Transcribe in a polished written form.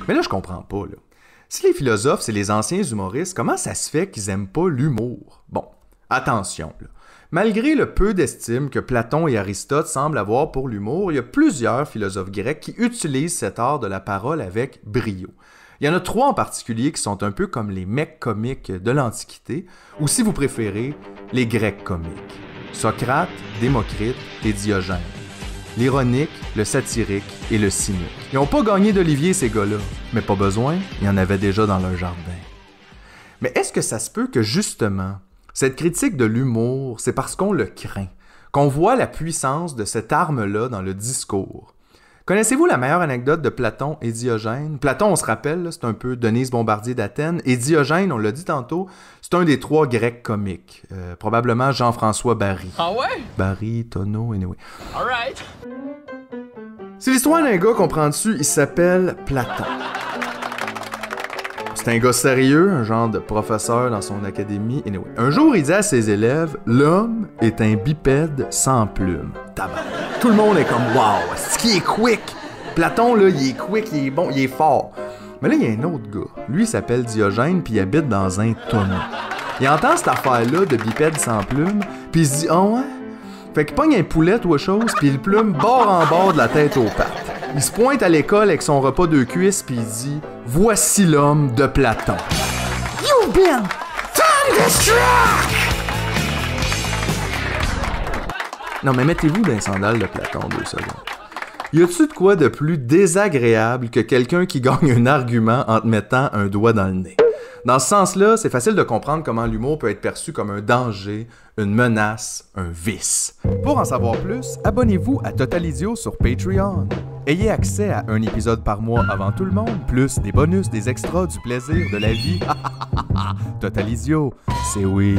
Mais là, je comprends pas, là. Si les philosophes, c'est les anciens humoristes, comment ça se fait qu'ils aiment pas l'humour? Bon, attention, là. Malgré le peu d'estime que Platon et Aristote semblent avoir pour l'humour, il y a plusieurs philosophes grecs qui utilisent cet art de la parole avec brio. Il y en a 3 en particulier qui sont un peu comme les mecs comiques de l'Antiquité, ou si vous préférez, les Grecs comiques. Socrate, Démocrite et Diogène. L'ironique, le satirique et le cynique. Ils n'ont pas gagné d'Olivier, ces gars-là, mais pas besoin, il y en avait déjà dans leur jardin. Mais est-ce que ça se peut que justement, cette critique de l'humour, c'est parce qu'on le craint, qu'on voit la puissance de cette arme-là dans le discours? Connaissez-vous la meilleure anecdote de Platon et Diogène? Platon, on se rappelle, c'est un peu Denise Bombardier d'Athènes, et Diogène, on l'a dit tantôt, c'est un des 3 Grecs comiques. Probablement Jean-François Barry. Ah ouais? Barry, Tonneau, anyway. Alright. C'est l'histoire d'un gars, comprends-tu, il s'appelle Platon. C'est un gars sérieux, un genre de professeur dans son académie. Anyway, un jour, il dit à ses élèves, « L'homme est un bipède sans plumes. » Tabarnak. Tout le monde est comme « Wow, c'est qui est quick! » Platon, là, il est quick, il est bon, il est fort. Mais là, il y a un autre gars. Lui, il s'appelle Diogène, puis il habite dans un tonneau. Il entend cette affaire-là de bipède sans plumes, puis il se dit « Ah ouais? » Fait qu'il pogne un poulet ou autre chose, puis il plume bord en bord de la tête aux pattes. Il se pointe à l'école avec son repas de cuisses, puis il dit « Voici l'homme de Platon. » You've been thunderstruck! Non, mais mettez-vous dans les sandales de Platon 2 secondes. Y a-tu de quoi de plus désagréable que quelqu'un qui gagne un argument en te mettant un doigt dans le nez? Dans ce sens-là, c'est facile de comprendre comment l'humour peut être perçu comme un danger, une menace, un vice. Pour en savoir plus, abonnez-vous à Total Idiot sur Patreon. Ayez accès à un épisode par mois avant tout le monde, plus des bonus, des extras, du plaisir, de la vie. Total Idiot, c'est oui.